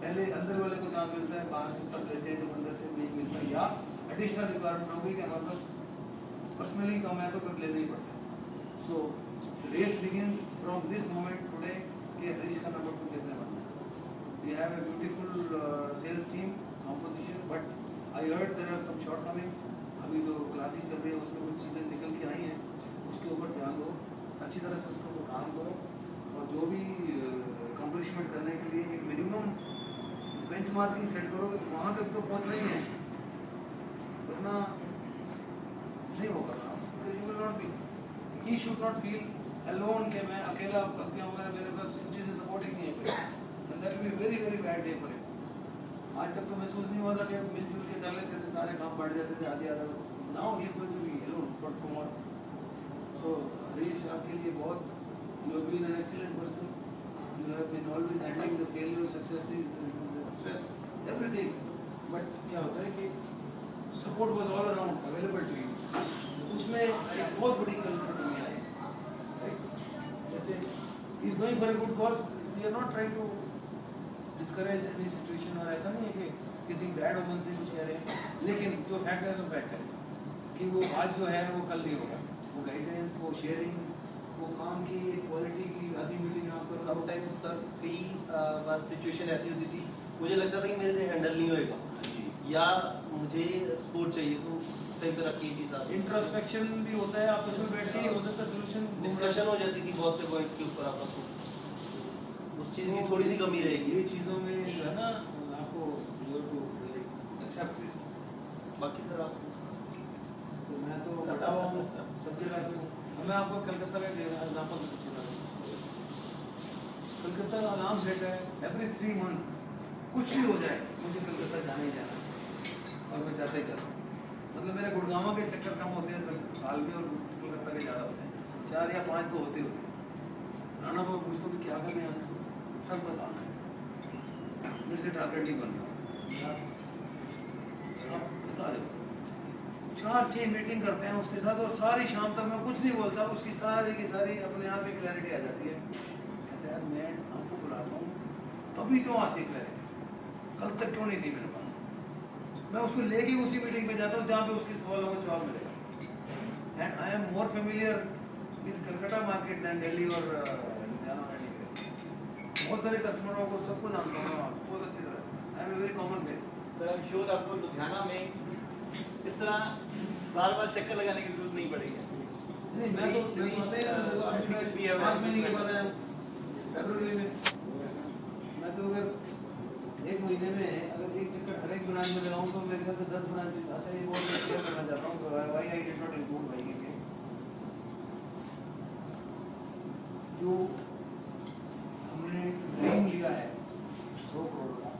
पहले अंदर वाले को जहाँ मिलता है बाहर से सब देते हैं, जब अंदर से नहीं मिलता या एडिशनल रिक्वायरमेंट हो गई कि हमारे पास पर्सनली कम है तो फिर लेना ही पड़ता है। So race begin from this moment today कि हरीश का नंबर 2 कैसे बनना है। We have a beautiful sales team composition, but I heard there are some shortcoming. अभी जो क्लासेस चल रही है उसमें कुछ चीज़ें निकल के आई हैं, उसके ऊपर ध्यान दो, अच्छी तरह से उसके ऊपर काम करो और जो भी अकम्पलिशमेंट करने के लिए एक मिनिमम बेंचमार्किंग सेट करो। वहाँ तक तो पहुँचना ही है, वरना नहीं होगा। You will not be, he should not feel alone कि मैं अकेला फंस गया हूँ, मेरे पास चीज़ें सपोर्टिंग नहीं है, and that will be very very bad day for him. आज तक तो महसूस नहीं हुआ था कि मिलजुल के कर लेते थे, सारे काम बढ़ जाते थे आधे आधा। Now he is going to be alone for tomorrow. So Harish आपके लिए बहुत, you have been an excellent person, you have been always handling the failure success everything, but क्या होता है कि support was all around available to you, उसमें एक बहुत बड़ी कल्चर कमी आई, राइट? जैसे is going for a good cause, we are not trying to discourage any situation, और ऐसा नहीं है कि किसी बैड ओमन से कुछ कह रहे हैं, लेकिन जो फैक्ट है तो फैक्ट है कि वो आज जो है वो कल नहीं होगा। वो गाइडेंस, वो शेयरिंग, वो काम की क्वालिटी की आधी मीटिंग आप करो। समटाइम्स सर कई बार सिचुएशन ऐसी होती थी, मुझे लगता था कि मेरे से हैंडल नहीं होएगा या मुझे सपोर्ट चाहिए, तो सही तरह की चीज़ इंट्रोस्पेक्शन भी होता है, आप उसमें बैठ के हो सकता है सोल्यूशन डिस्कशन हो जाती थी बहुत से पॉइंट के ऊपर आपस में, उस चीज़ की थोड़ी सी कमी रहेगी। ये चीज़ों में जो है ना आपको एक्सेप्ट, बाकी सर आप तो मैं तो बता हुआ हूँ सब जगह पे। मैं आपको कलकत्ता का एग्जाम्पल देता हूँ। कलकत्ता का अलार्म सेट है, एवरी 3 मंथ कुछ भी हो जाए मुझे कलकत्ता जाना ही जाना, और मैं जाते ही जाता हूँ। मतलब मेरे गुड़गांव के चक्कर कम होते हैं साल में, और कलकत्ता के ज़्यादा होते हैं, 4 या 5 तो होते होते हैं। राणा बाबू मुझको भी क्या करने आना है, सब बताना है, मेरे से टारगेट नहीं बन रहा, आप बता दो। 4-6 मीटिंग करते हैं उसके साथ, और सारी शाम तक मैं कुछ नहीं बोलता, उसकी सारी की सारी अपने आप में क्लैरिटी आ जाती है। कहते हैं मैं आपको बुलाता हूँ, अभी क्यों आती क्लैरिटी, कल तक क्यों नहीं थी मेरे पास? मैं उसको लेके उसी मीटिंग में जाता हूँ जहाँ पे उसके सवालों का जवाब मिलेगा। And I am more familiar with Calcutta market than Delhi और लुधियाना। बहुत सारे कस्टमरों को सबको जानता हूँ बहुत अच्छी तरह। I am a very common face. Sir I am sure आपको लुधियाना में इस तरह बार बार चक्कर लगाने की जरूरत नहीं पड़ेगी। नहीं, मैं तो महीने के बाद आया हूँ, फरवरी में। मैं तो अगर 1 महीने में अगर एक चक्कर हर एक ब्रांच में लगाऊँ तो मेरे ख्याल से 10 ब्रांच आता है। वो मैं शेयर करना चाहता हूँ, why I did not include भाई के जो हमने ड्रीम लिया है 100 करोड़ का।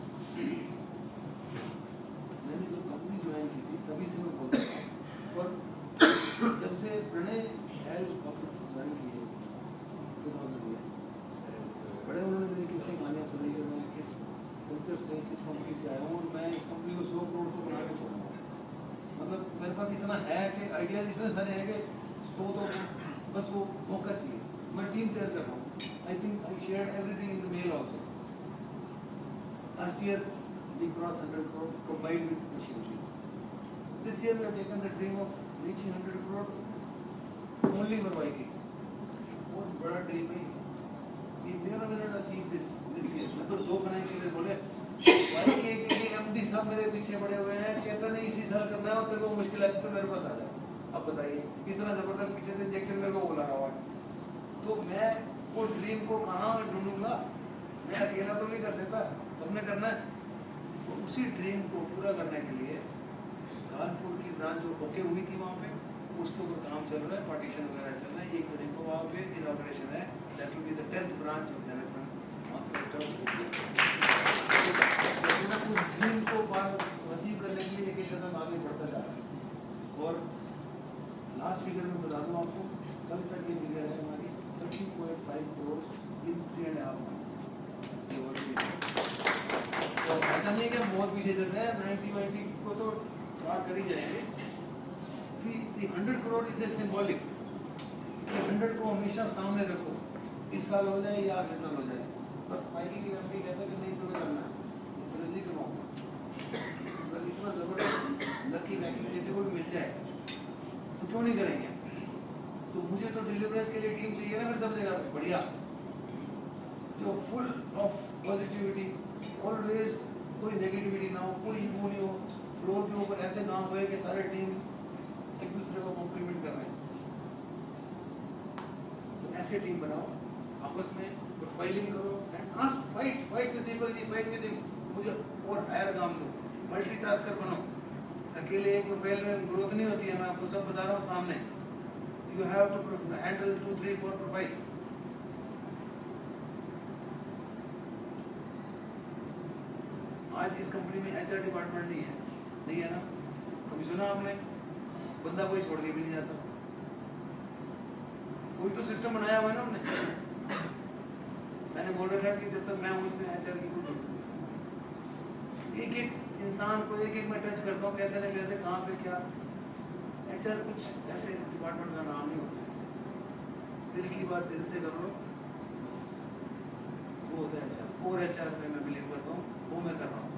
मैंने जो कंपनी ज्वाइन की थी तभी से मैं बोलता था, और जब से प्रणय हेल्थ ज्वाइन किए 2000 में, बड़े उन्होंने मेरी कितनी कहानियाँ सुनी कि मैं किस कल्चर से किस कंपनी से आया हूँ, और मैं इस कंपनी को 100 करोड़ को बना के छोड़ूंगा। मतलब मेरे पास इतना है कि आइडियाज इतने सारे हैं कि तो बस वो मौका चाहिए। मैं टीम तैयार कर रहा हूँ। I think I share everything in the mail also. Last year we crossed 100 crore combined with machinery. This year we have taken the dream of reaching 100 crore only for YK. बहुत बड़ा dream है। We never will achieve this year. मैं तो 100 बनाने के लिए बोले YK के लिए MD सब मेरे पीछे पड़े हुए हैं, कहते नहीं इसी साल करना है और तेरे को मुश्किल है तो मेरे पास आ जाए। अब बताइए कितना जबरदस्त पीछे से इंजेक्शन मेरे को बोला रहा है। तो मैं वो ड्रीम को कहाँ ढूंढूंगा? मैं अकेला तो नहीं कर सकता, सबने करना है। तो उसी ड्रीम को पूरा करने के लिए कानपुर की ब्रांच जो होके हुई थी वहाँ पे, उसके ऊपर काम चल रहा है, पार्टीशन वगैरह चल रहा है। 1 तारीख को वहाँ पे इनॉग्रेशन है, that will be the 10th branch of generation. उस ड्रीम को अचीव करने के लिए एक कदम आगे बढ़ता जा रहा है। और लास्ट फिगर में बता दूँ आपको, कल तक ये फिगर है हमारी 30.5 करोड़ इन 3.5 मंथ। तो ऐसा नहीं है कि हम बहुत पीछे चल रहे हैं, 90 को तो पार कर ही जाएंगे। 100 करोड़ इज ए सिंबॉलिक। 100 को हमेशा सामने रखो, इस साल हो जाए या अगले साल हो जाए। बस फाइनली की कहते हैं कि नहीं तुम्हें करना है, जल्दी कमाऊंगा। अगर इतना जबरदस्त लकी वैक्यूम किसी को भी मिल जाए तो क्यों नहीं करेंगे? तो मुझे तो डिलीवरेंस के लिए टीम चाहिए ना, फिर सब जगह बढ़िया जो फुल ऑफ पॉजिटिविटी, ऑलवेज कोई नेगेटिविटी ना हो, कोई ईगो नहीं हो, फ्लोर के ऊपर ऐसे काम हुए कि सारे टीम एक दूसरे को कॉम्प्लीमेंट कर रहे हैं। तो ऐसे टीम बनाओ, आपस में प्रोफाइलिंग करो and ask fight with people, fight with him, मुझे और हायर काम दो, मल्टीटास्कर बनो। अकेले एक प्रोफाइल में ग्रोथ नहीं होती है, मैं आपको सब बता रहा हूँ सामने। You have to handle 2, 3, 4 profile. आज इस कंपनी में एचआर डिपार्टमेंट नहीं है ना? कभी सुना आपने? बंदा कोई छोड़ के भी नहीं जाता। कोई तो सिस्टम बनाया हुआ है ना हमने। मैंने बोल रखा कि जब तक मैं हूँ इसमें एचआर की कोई जरूरत नहीं। एक एक इंसान को एक मैं टच करता हूँ, कैसे न कैसे कहाँ पे क्या। एचआर कुछ ऐसे डिपार्टमेंट का नाम नहीं होता है। दिल की बात दिल से करो, वो होता है एचआर। और एचआर में मैं बिलीव करता हूँ, वो मैं कर रहा हूँ।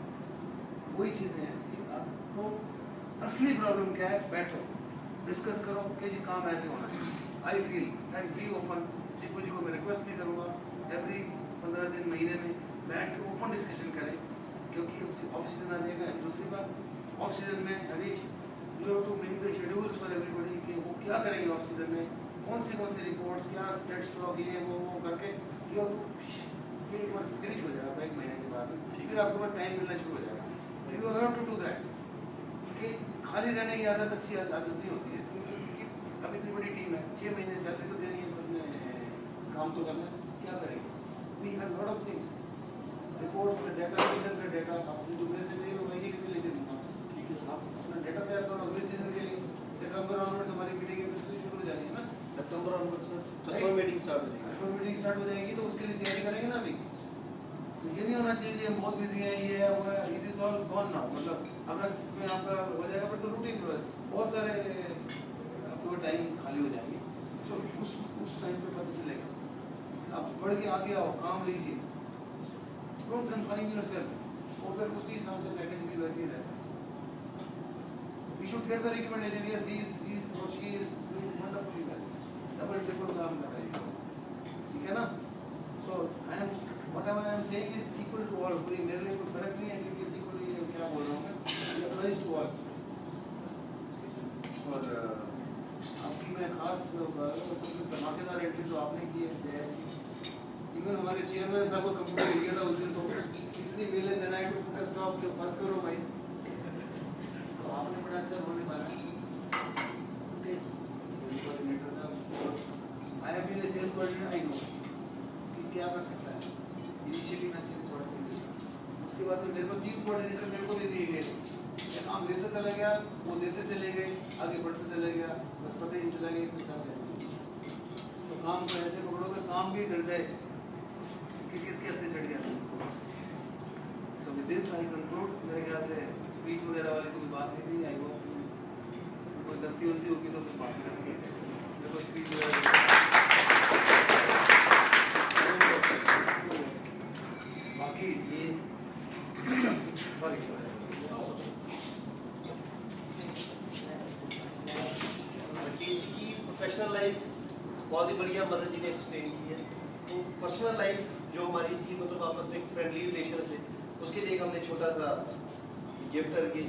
वही चीजें हैं कि आपको असली प्रॉब्लम क्या है, बैठो डिस्कस करो कि जी काम ऐसे होना है। I feel and be open. जी को मैं रिक्वेस्ट भी करूँगा एवरी 15 दिन महीने में बैठ के ओपन डिस्कशन करें, क्योंकि ऑक्सीजन आ जाएगा। दूसरी बात, ऑक्सीजन में अभी you have to make the schedules for everybody कि वो क्या करेंगे ऑक्सीजन में, कौन सी रिपोर्ट्स, क्या डेट स्टॉक, ये वो करके यू एक बार फिनिश हो जाएगा 1 महीने के बाद, फिर आपके पास टाइम मिलना शुरू हो जाएगा। You have to do that. कि खाली रहने की आदत अच्छी आदत नहीं होती है, क्योंकि अब इतनी बड़ी टीम है, 6 महीने सैलरी तो देनी है, उसमें काम तो करना है, क्या करेंगे? We have lot of things, reports में डेटा, डेटा आपने जो मेरे से नहीं होगा ये कितने लेके दूंगा, ठीक है? आप अपना डेटा तैयार करो अगले सीजन के लिए। सितंबर ऑनवर्ड हमारी मीटिंग शुरू हो जाएगी ना, सितंबर ऑनवर्ड मीटिंग स्टार्ट हो जाएगी, तो उसके लिए तैयारी करेंगे ना अभी। तो ये नहीं होना चाहिए हम बहुत बिजी हैं, ये है वो है, it is all gone now. मतलब अगर इसमें आपका हो जाएगा फिर तो रूटीन बहुत सारे आपको टाइम खाली हो जाएंगे। तो उस टाइम पे पता चलेगा। आप बढ़ के आगे आओ, काम लीजिए, डोंट कन्फाइन योरसेल्फ, और फिर उसी हिसाब से पैकेज भी वैसे ही रहता है। We should get the recommendation, yes this और she is doing wonderfully well, double triple काम कर रही है, ठीक है ना? So I am whatever I am saying is equal to all। कोई मेरे लिए कोई फर्क नहीं है कि किसी को ये क्या बोल रहा हूँ मैं, ये applies to all। और आपकी मैं खास धमाकेदार एंट्री जो आपने की है, इवन हमारे चेयरमैन साहब को कंप्यूटर लिया था उस दिन, तो इतनी वेले देना है तो स्टॉप के बंद करो भाई, तो आपने बड़ा अच्छा होने पाया। I have been a sales person, I know कि क्या कर सकता है। इनिशियली मैं सेल्स कोऑर्डिनेटर, उसके बाद में मेरे को चीफ कोऑर्डिनेटर मेरे को दे दिए गए, काम देते चले गया, वो देते चले गए, आगे बढ़ते चले गया, बस पता ही नहीं चला गया तो काम को ऐसे पकड़ोगे काम भी डर जाए कि किसके हस्ते चढ़ गया। तो विद दिस आई कंक्लूड। मेरे ख्याल से स्पीच वगैरह वाली कोई बात नहीं थी। आई होप कोई गलती उलती होगी तो फिर बात करेंगे। मेरे को स्पीच बाकी ये प्रोफेशनल लाइफ बहुत ही बढ़िया मदद जी ने एक्सप्लेन की है। तो पर्सनल लाइफ जो हमारी थी, मतलब आपस में फ्रेंडली रिलेशन थे, उसके लिए हमने छोटा सा गिफ्ट करके